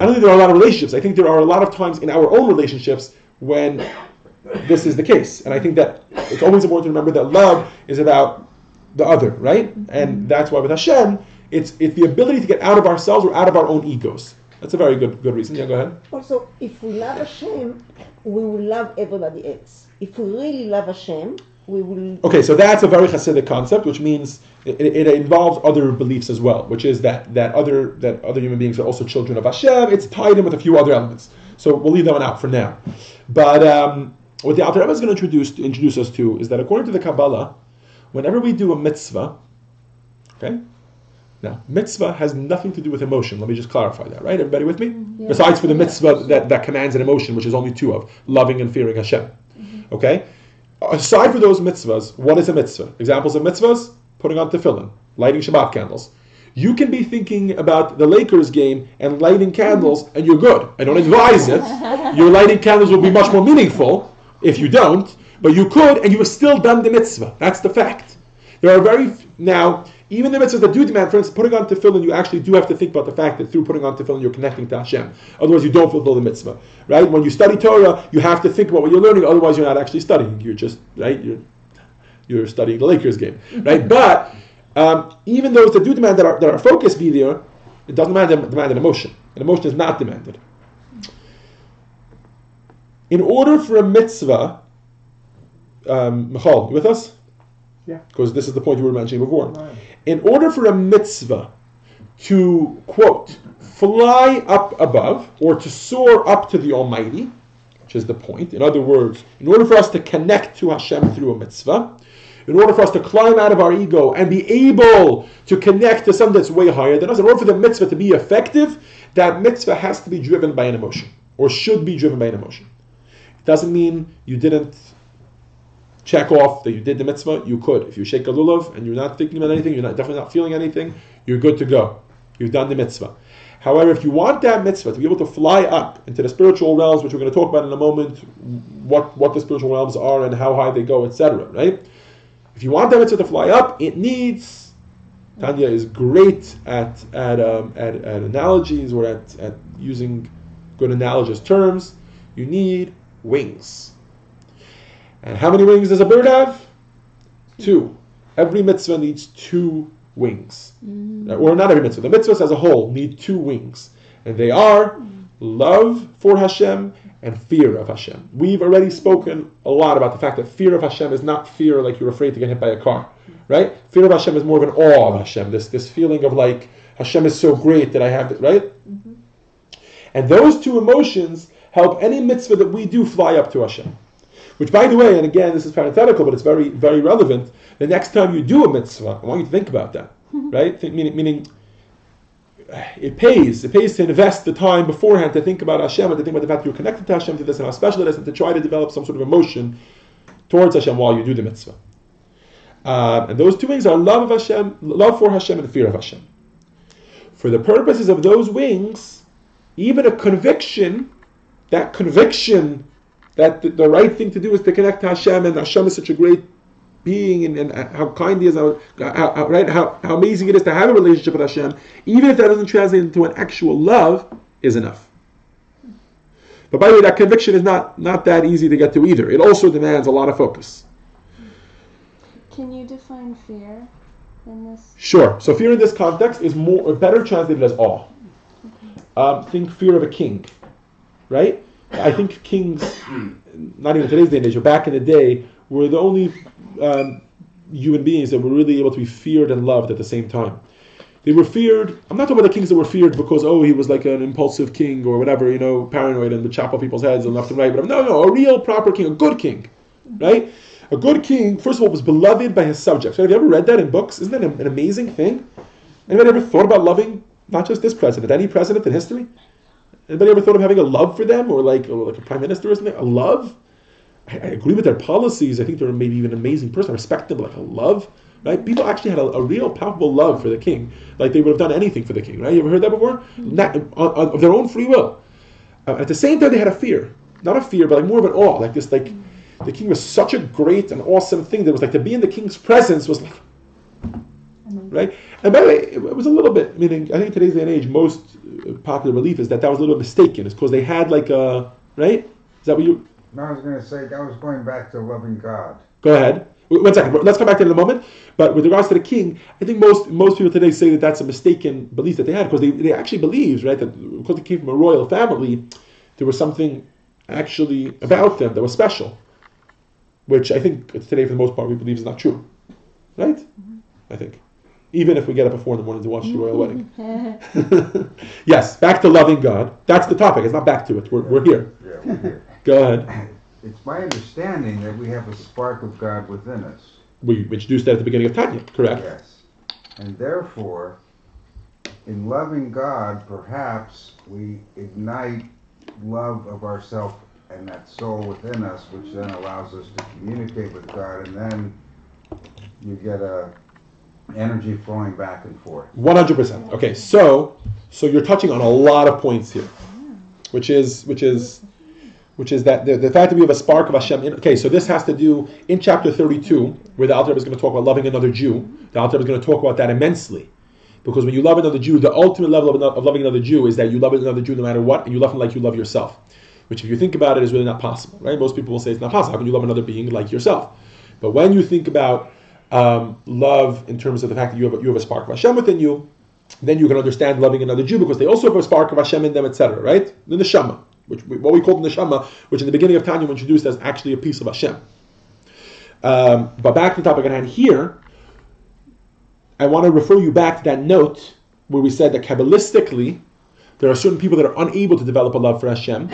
I don't think there are a lot of relationships. I think there are a lot of times in our own relationships when this is the case. And I think that it's always important to remember that love is about the other, right? And that's why with Hashem, it's the ability to get out of ourselves or out of our own egos. That's a very good reason. Yeah, go ahead. Also, if we love Hashem, we will love everybody else. If we really love Hashem, we will... Okay, so that's a very Hasidic concept, which means it involves other beliefs as well, which is that other human beings are also children of Hashem. It's tied in with a few other elements. So we'll leave that one out for now. But what the Alter Rebbe is going to introduce us to is that according to the Kabbalah, whenever we do a mitzvah, okay? Now, mitzvah has nothing to do with emotion. Let me just clarify that, right? Everybody with me? Yeah. Besides for the mitzvah that commands an emotion, which is only two of, loving and fearing Hashem. Okay? Aside for those mitzvahs, what is a mitzvah? Examples of mitzvahs? Putting on tefillin, lighting Shabbat candles. You can be thinking about the Lakers game and lighting candles, and you're good. I don't advise it. Your lighting candles will be much more meaningful if you don't, but you could, and you have still done the mitzvah. That's the fact. There are now, even the mitzvahs that do demand, for instance, putting on tefillin, you actually do have to think about the fact that through putting on tefillin, you're connecting to Hashem. Otherwise, you don't fulfill the mitzvah, right? When you study Torah, you have to think about what you're learning. Otherwise, you're not actually studying. You're just, right? You're studying the Lakers game, right? But even those that do demand that our focus be there, it doesn't demand an emotion. An emotion is not demanded. In order for a mitzvah, Michal, you with us? Yeah. Because this is the point you were mentioning before. Right. In order for a mitzvah to, quote, fly up above, or to soar up to the Almighty, which is the point. In other words, in order for us to connect to Hashem through a mitzvah, in order for us to climb out of our ego and be able to connect to something that's way higher than us, in order for the mitzvah to be effective, that mitzvah has to be driven by an emotion, or should be driven by an emotion. It doesn't mean you didn't check off that you did the mitzvah. You could. If you shake a lulav and you're not thinking about anything, you're definitely not feeling anything, you're good to go. You've done the mitzvah. However, if you want that mitzvah to be able to fly up into the spiritual realms, which we're going to talk about in a moment, what the spiritual realms are and how high they go, etc., right? If you want that mitzvah to fly up, it needs... Tanya is great at analogies or at using good analogous terms. You need wings. And how many wings does a bird have? 2. Every mitzvah needs 2 wings. Or not every mitzvah. The mitzvahs as a whole need 2 wings. And they are love for Hashem and fear of Hashem. We've already spoken a lot about the fact that fear of Hashem is not fear like you're afraid to get hit by a car. Right? Fear of Hashem is more of an awe of Hashem. This feeling of like, Hashem is so great that I have it, right? And those 2 emotions help any mitzvah that we do fly up to Hashem. Which, by the way, and again, this is parenthetical, but it's very, very relevant. The next time you do a mitzvah, I want you to think about that, right? Meaning, it pays to invest the time beforehand to think about Hashem and to think about the fact that you're connected to Hashem, to this and how special it is, and to try to develop some sort of emotion towards Hashem while you do the mitzvah. And those 2 wings are love of Hashem, love for Hashem, and fear of Hashem. For the purposes of those wings, even a conviction that the right thing to do is to connect to Hashem, and Hashem is such a great being, and how kind He is, how amazing it is to have a relationship with Hashem, even if that doesn't translate into an actual love, is enough. But by the way, that conviction is not that easy to get to either. It also demands a lot of focus. Can you define fear in this? Sure. So fear in this context is better translated as awe. Think fear of a king, right? I think kings, not even today's day and age, but back in the day, were the only human beings that were really able to be feared and loved at the same time. They were feared. I'm not talking about the kings that were feared because, he was like an impulsive king or whatever, paranoid and would chop off people's heads and left and right. But no, a real proper king, a good king, right? A good king, first of all, was beloved by his subjects. Right? Have you ever read that in books? Isn't that an amazing thing? Anybody ever thought about loving not just this president, any president in history? Anybody ever thought of having a love for them, or like a prime minister or something? A love? I agree with their policies. I think they're maybe even an amazing person. I respect them, but like a love, right? People actually had a real palpable love for the king. Like they would have done anything for the king, right? You ever heard that before? Not, of their own free will. At the same time, they had a fear. Not a fear, but like more of an awe. Like this, like the king was such a great and awesome thing that was like to be in the king's presence was like, right? And by the way, it was a little bit, meaning I think today's day and age, most popular belief is that was a little bit mistaken. It's because they had like a, right? Is that what you... No, I was going to say, that was going back to loving God. Go ahead. 1 second. Let's come back to it in a moment. But with regards to the king, I think most people today say that that's a mistaken belief that they had, because they actually believed, right, that because they came from a royal family, there was something actually about them that was special, which I think today for the most part we believe is not true, right? Mm-hmm. I think. Even if we get up at 4 a.m. to watch the royal wedding. Yes, back to loving God. That's the topic. It's not back to it. We're here. Yeah, we're here. Go ahead. It's my understanding that we have a spark of God within us. We introduced that at the beginning of Tanya, correct? Yes. And therefore, in loving God, perhaps we ignite love of ourselves and that soul within us, which then allows us to communicate with God, and then you get a energy flowing back and forth. 100%. Okay, so you're touching on a lot of points here, which is that the fact that we have a spark of Hashem. Okay, so this has to do in chapter 32, where the Alter Rebbe is going to talk about loving another Jew. The Alter Rebbe is going to talk about that immensely, because when you love another Jew, the ultimate level of loving another Jew is that you love another Jew no matter what, and you love him like you love yourself. Which, if you think about it, is really not possible, right? Most people will say it's not possible. How can you love another being like yourself? But when you think about love in terms of the fact that you have a spark of Hashem within you, then you can understand loving another Jew, because they also have a spark of Hashem in them, etc. Right? The neshama, what we call the neshama, which in the beginning of Tanya we introduced as actually a piece of Hashem. But back to the topic at hand here, I want to refer you back to that note where we said that Kabbalistically there are certain people that are unable to develop a love for Hashem.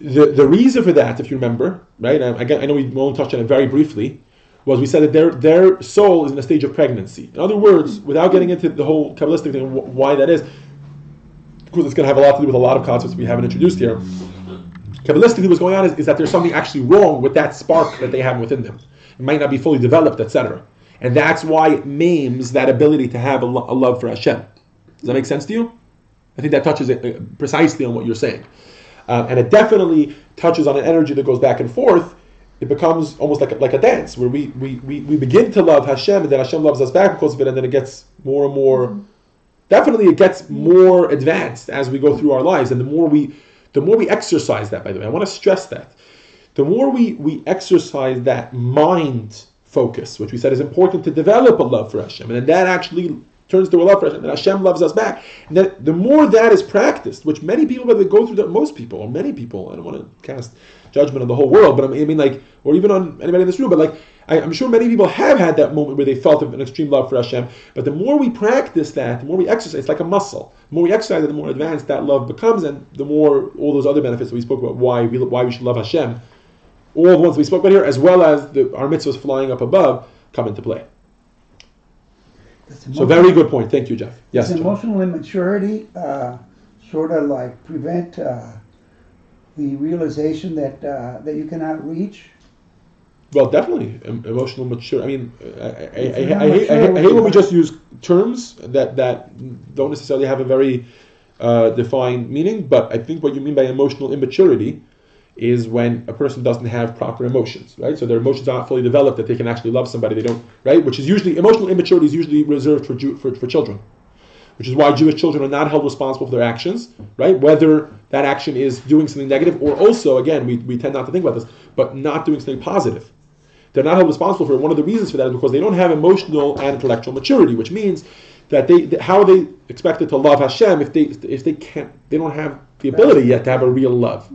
The reason for that, if you remember, right? Again, I know we won't touch on it very briefly. Was we said that their soul is in a stage of pregnancy. In other words, without getting into the whole Kabbalistic thing, why that is, because it's going to have a lot to do with a lot of concepts we haven't introduced here. Kabbalistically, what's going on is that there's something actually wrong with that spark that they have within them. It might not be fully developed, etc. And that's why it maims that ability to have a love for Hashem. Does that make sense to you? I think that touches it precisely on what you're saying. And it definitely touches on an energy that goes back and forth. It becomes almost like a dance, where we begin to love Hashem, and then Hashem loves us back because of it, and then it gets more and more, definitely it gets more advanced as we go through our lives. And the more we exercise that, by the way, I want to stress that, the more we exercise that mind focus, which we said is important to develop a love for Hashem, and then that actually turns to a love for Hashem, and Hashem loves us back. And then the more that is practiced, which many people, whether they go through that, most people, or many people, I don't want to cast judgment on the whole world, but I mean like, or even on anybody in this room, but like, I'm sure many people have had that moment where they felt an extreme love for Hashem. But the more we practice that, the more we exercise, it's like a muscle. The more we exercise it, the more advanced that love becomes, and the more all those other benefits that we spoke about, why we should love Hashem, all the ones we spoke about here, as well as our mitzvahs flying up above, come into play. So very good point. Thank you, Jeff. Yes. Does emotional immaturity sort of like prevent the realization that you cannot reach? Well, definitely emotional maturity. I mean, I hate when we just use terms that don't necessarily have a very defined meaning. But I think what you mean by emotional immaturity is when a person doesn't have proper emotions, right? So their emotions aren't fully developed, that they can actually love somebody. They don't, right? Which is usually, emotional immaturity is usually reserved for children, which is why Jewish children are not held responsible for their actions, right? Whether that action is doing something negative, or also, again, we tend not to think about this, but not doing something positive. They're not held responsible for it. One of the reasons for that is because they don't have emotional and intellectual maturity, which means that how are they expected to love Hashem if they don't have the ability yet to have a real love.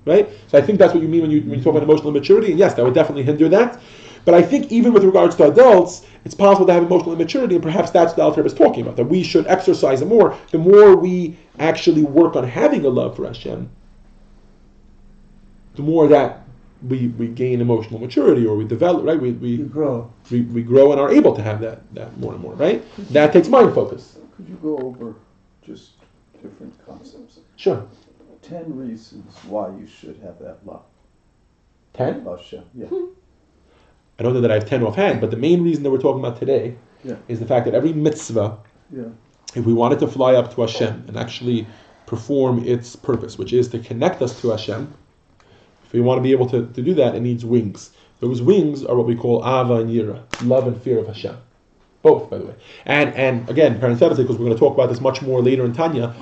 Right? So I think that's what you mean when you talk about emotional immaturity, and yes, that would definitely hinder that. But I think even with regards to adults, it's possible to have emotional immaturity, and perhaps that's what the Alter Rebbe is talking about, that we should exercise it more. The more we actually work on having a love for Hashem, the more that we gain emotional maturity, or we develop, right? We grow. We grow and are able to have that more and more, right? That takes mind focus. Could you go over just different concepts? Sure. 10 reasons why you should have that love. 10? Hashem, yeah. I don't know that I have 10 offhand, but the main reason that we're talking about today is the fact that every mitzvah, if we want it to fly up to Hashem and actually perform its purpose, which is to connect us to Hashem, if we want to be able to do that, it needs wings. Those wings are what we call Ava and Yira'ah, love and fear of Hashem. Both, by the way. And again, parenthetically, because we're going to talk about this much more later in Tanya,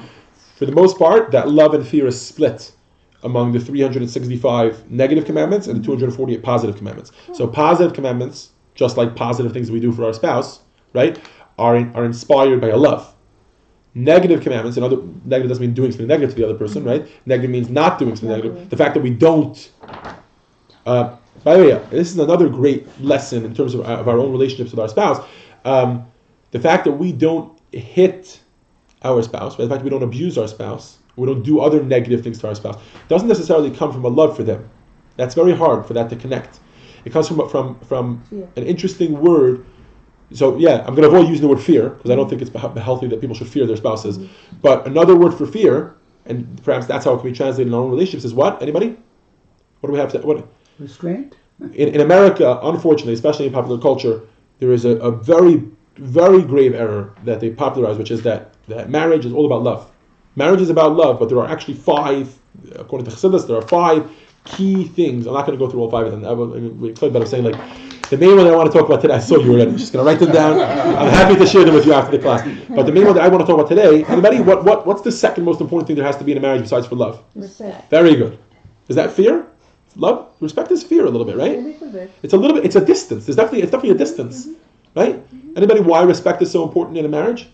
for the most part, that love and fear is split among the 365 negative commandments and the 248 positive commandments. So positive commandments, just like positive things we do for our spouse, right, are inspired by a love. Negative commandments, negative doesn't mean doing something negative to the other person, right? Negative means not doing something negative. The fact that we don't. By the way, this is another great lesson in terms of our own relationships with our spouse. The fact that we don't hit our spouse, right? The fact that we don't abuse our spouse, we don't do other negative things to our spouse, doesn't necessarily come from a love for them. That's very hard for that to connect. It comes from an interesting word. So I'm going to avoid using the word fear, because I don't think it's healthy that people should fear their spouses. But another word for fear, and perhaps that's how it can be translated in our own relationships, is what? Anybody? What do we have to... What? Restraint? In America, unfortunately, especially in popular culture, there is a very, very grave error that they popularized, which is that marriage is all about love. Marriage is about love, but there are actually 5, according to Chassidus, there are 5 key things. I'm not going to go through all 5 of them. We could, but I'm saying, like, the main one that I want to talk about today, I saw you already. I'm just going to write them down. I'm happy to share them with you after the class. But the main one that I want to talk about today, anybody, what's the second most important thing there has to be in a marriage besides for love? Respect. Very good. Is that fear? Love? Respect is fear a little bit, right? It's a little bit, it's a distance. It's definitely a distance, right? Anybody, why respect is so important in a marriage?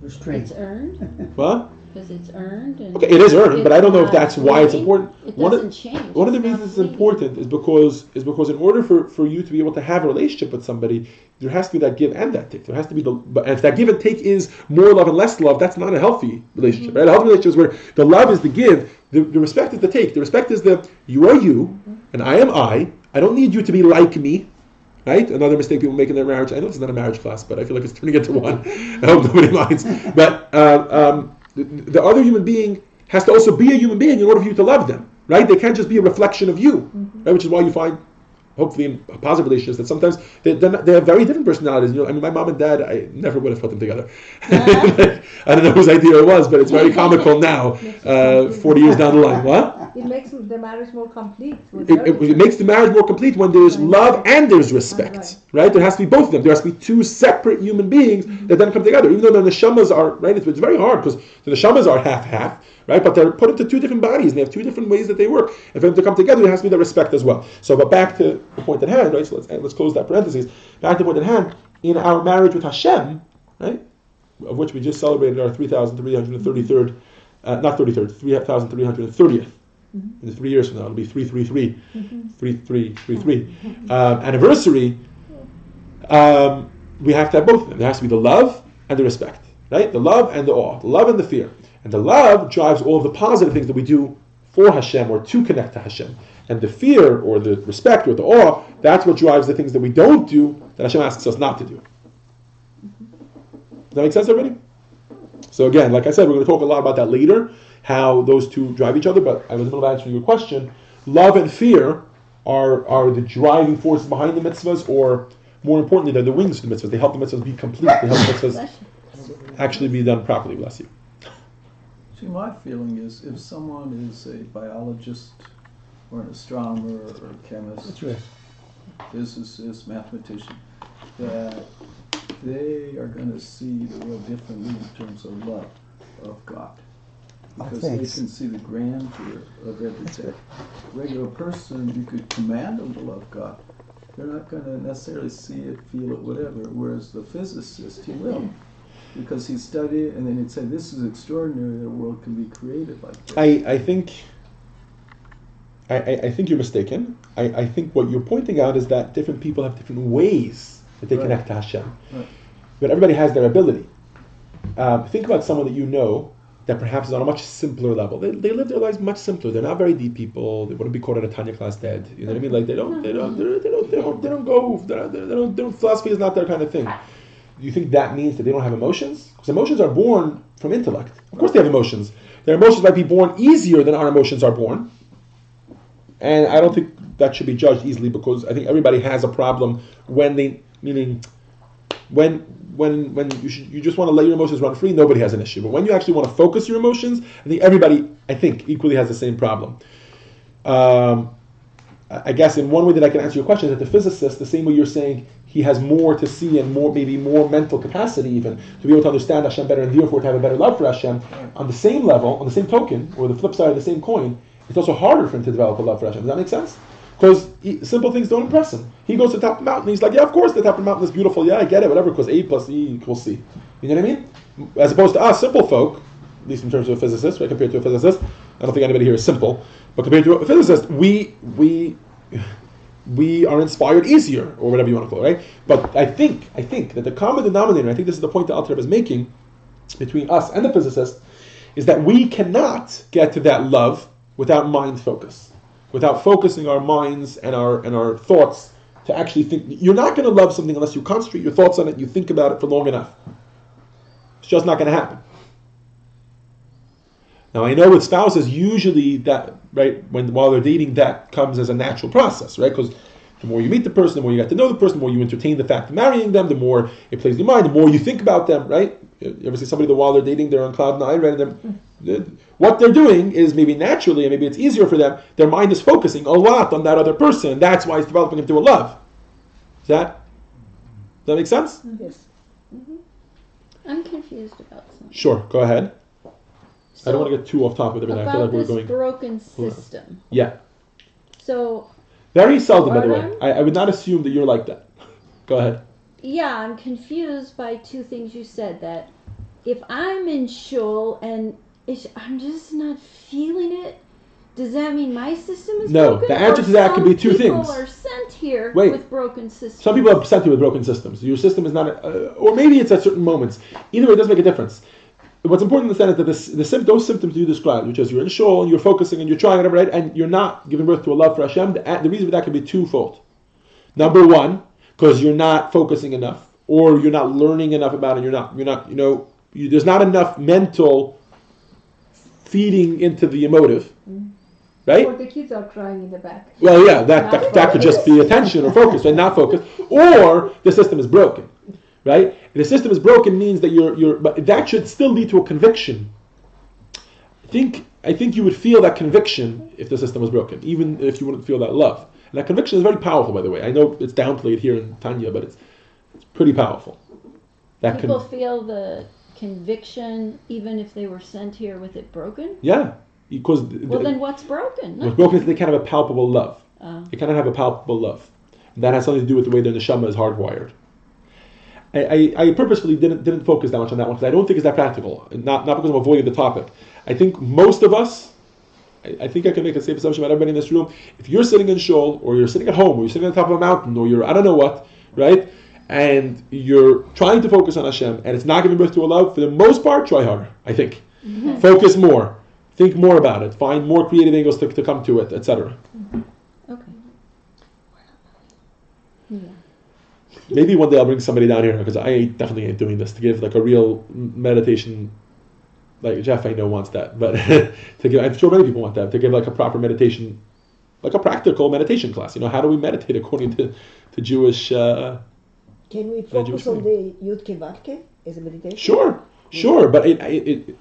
Restraint. It's earned. What? Because it's earned. And okay, it is earned, but I don't know if that's why it's important. It doesn't change. One of the reasons it's important is because in order for you to be able to have a relationship with somebody, there has to be that give and that take. There has to be and if that give and take is more love and less love, that's not a healthy relationship, right? A healthy relationship is where the love is the give, the respect is the take. The respect is you are you, and I am I. I don't need you to be like me. Right? Another mistake people make in their marriage. I know it's not a marriage class, but I feel like it's turning into one. I hope nobody minds. But the other human being has to also be a human being in order for you to love them. Right? They can't just be a reflection of you. Right? Which is why you find, hopefully in positive relationships, that sometimes they have very different personalities. You know, I mean, my mom and dad, I never would have put them together. I don't know whose idea it was, but it's very comical now, 40 years down the line. What? It makes the marriage more complete. It makes the marriage more complete when there's love and there's respect, right? There has to be both of them. There has to be 2 separate human beings that then come together. Even though the neshamas are, right, it's very hard because the neshamas are half-half, right? But they're put into 2 different bodies and they have 2 different ways that they work. And for them to come together, there has to be the respect as well. So, but back to the point at hand, right? So let's close that parenthesis. Back to the point at hand, in our marriage with Hashem, right? Of which we just celebrated our 3,333rd, not 33rd, 3,330th. In 3 years from now, it'll be 333, 3333 anniversary. We have to have both of them. There has to be the love and the respect, right? The love and the awe, the love and the fear. And the love drives all of the positive things that we do for Hashem or to connect to Hashem. And the fear or the respect or the awe, that's what drives the things that we don't do that Hashem asks us not to do. Does that make sense, everybody? So again, like I said, we're going to talk a lot about that later, how those 2 drive each other, but I was in the middle of answering your question. Love and fear are the driving forces behind the mitzvahs, or more importantly, they're the wings of the mitzvahs. They help the mitzvahs be complete. They help the mitzvahs actually be done properly. Bless you. See, my feeling is if someone is a biologist or an astronomer or a chemist, physicist, mathematician, that they are going to see the world differently in terms of love of God. Because they can see the grandeur of everything. A regular person, you could command them to love God. They're not going to necessarily see it, feel it, whatever. Whereas the physicist, he will. Because he studied it and then he'd say, this is extraordinary, the world can be created like this. I think I think you're mistaken. I think what you're pointing out is that different people have different ways that they connect to Hashem. Right. But everybody has their ability. Think about someone that you know that perhaps is on a much simpler level. They live their lives much simpler. They're not very deep people. They wouldn't be caught in a Tanya class dead. You know what I mean? Like they don't philosophy is not their kind of thing. Do you think that means that they don't have emotions? Because emotions are born from intellect. Of course they have emotions. Their emotions might be born easier than our emotions are born. And I don't think that should be judged easily, because I think everybody has a problem when you just want to let your emotions run free, nobody has an issue. But when you actually want to focus your emotions, I think everybody, equally has the same problem. I guess in one way that I can answer your question is that the physicist, the same way you're saying he has more to see and maybe more mental capacity even to be able to understand Hashem better and therefore to have a better love for Hashem, on the same level, on the same token, or the flip side of the same coin, it's also harder for him to develop a love for Hashem. Does that make sense? Because simple things don't impress him. He goes to the top of the mountain, he's like, yeah, of course the top of the mountain is beautiful, yeah, I get it, whatever, because A plus E equals C. You know what I mean? As opposed to us, simple folk, at least in terms of a physicist, right, compared to a physicist, I don't think anybody here is simple, but compared to a physicist, we are inspired easier, or whatever you want to call it, right? But I think that the common denominator, I think this is the point that Alter Rebbe is making, between us and the physicist, is that we cannot get to that love without mind focus. Without focusing our minds and our thoughts to actually think. You're not going to love something unless you concentrate your thoughts on it, you think about it for long enough. It's just not going to happen. Now I know with spouses, usually that, right, while they're dating, that comes as a natural process, right? Because the more you meet the person, the more you get to know the person, the more you entertain the fact of marrying them, the more it plays in your mind, the more you think about them, right? You ever see somebody that while they're dating, they're on cloud nine, right? What they're doing is maybe naturally, and maybe it's easier for them, their mind is focusing a lot on that other person, and that's why it's developing into a love. Does that make sense? Yes. Mm-hmm. I'm confused about something. Sure, go ahead. So I don't want to get too off topic with everything. I feel like we're going. About this broken system. Yeah. So. Very seldom, by the way. I would not assume that you're like that. Go ahead. Yeah, I'm confused by two things you said. That if I'm in shul and I'm just not feeling it, does that mean my system is broken? No, the answer to that could be two things. Some people are sent here Wait. with broken systems. Some people are sent here with broken systems. Your system is not, or maybe it's at certain moments. Either way, it does make a difference. What's important to understand is that those symptoms you described, which is you're in shul and you're focusing and you're trying whatever, right, and you're not giving birth to a love for Hashem, the reason for that can be twofold. Number one, because you're not focusing enough, or you're not learning enough about it. There's not enough mental feeding into the emotive, right? Or the kids are crying in the back. Well, yeah, that could just be attention or focus, right? Not focus, or the system is broken, right? If the system is broken means that but that should still lead to a conviction. I think you would feel that conviction if the system was broken, even if you wouldn't feel that love. And that conviction is very powerful, by the way. I know it's downplayed here in Tanya, but it's pretty powerful. People feel the conviction even if they were sent here with it broken? Yeah. Because then what's broken? What's broken is they can't have a palpable love. They cannot have a palpable love. And that has something to do with the way their neshama is hardwired. I purposefully didn't focus that much on that one because I don't think it's that practical. Not because I'm avoiding the topic. I think most of us, I think I can make a safe assumption about everybody in this room. If you're sitting in shul, or you're sitting at home, or you're sitting on top of a mountain, or you're I don't know what, right? And you're trying to focus on Hashem, and it's not giving birth to a love, for the most part, try harder, I think. Mm-hmm. Focus more. Think more about it. Find more creative angles to come to it, etc. Mm-hmm. Okay. Yeah. Maybe one day I'll bring somebody down here, because I definitely ain't doing this, to give like a real meditation. Like Jeff, I know wants that, but I'm sure many people want that, to give like a proper meditation, like a practical meditation class. How do we meditate according to Jewish? Can we focus on the Yud Kevatke as a meditation? Sure, but it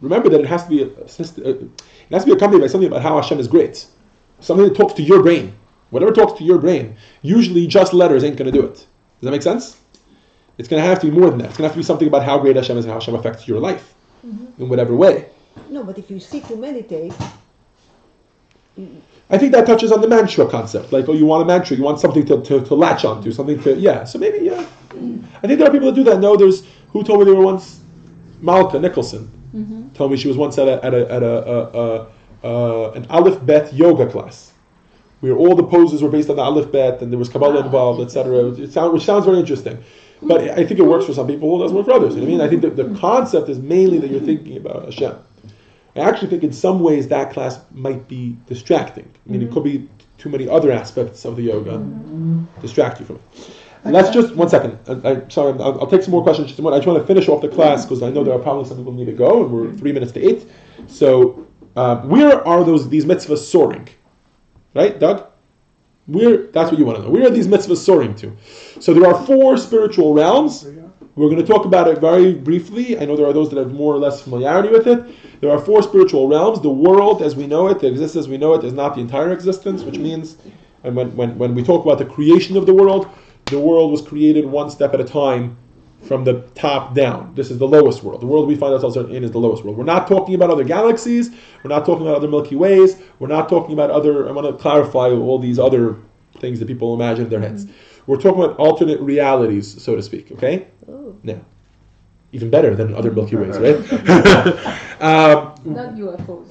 remember that it has to be it has to be accompanied by something about how Hashem is great, something that talks to your brain. Whatever talks to your brain, usually just letters ain't going to do it. Does that make sense? It's going to have to be more than that. It's going to have to be something about how great Hashem is and how Hashem affects your life. Mm-hmm. In whatever way. No, but if you seek to meditate... I think that touches on the mantra concept. Like, you want a mantra, you want something to latch onto, something to, so maybe, yeah. I think there are people that do that. No, who told me they were once? Malka Nicholson told me she was once at an Aleph Bet yoga class, where all the poses were based on the Aleph Bet, and there was Kabbalah involved, etc. Which sounds very interesting. But I think it works for some people, it doesn't work for others. You know what I mean? I think that the concept is mainly that you're thinking about Hashem. I actually think in some ways that class might be distracting. I mean, it could be too many other aspects of the yoga distract you from it. Let's just, one second. Sorry, I'll take some more questions just a moment. I just want to finish off the class because I know there are probably some people who need to go, and we're 3 minutes to 8. So, where are these mitzvahs soaring? Right, Doug? That's what you want to know. Where are these mitzvahs soaring to? So there are 4 spiritual realms. We're going to talk about it very briefly. I know there are those that have more or less familiarity with it. There are 4 spiritual realms. The world as we know it, the existence as we know it, is not the entire existence, which means, and when we talk about the creation of the world was created one step at a time from the top down. This is the lowest world. The world we find ourselves in is the lowest world. We're not talking about other galaxies. We're not talking about other Milky Ways. We're not talking about other, I want to clarify all these other things that people imagine in their heads. We're talking about alternate realities, so to speak, okay? Now, even better than other Milky Ways, right? Not UFOs.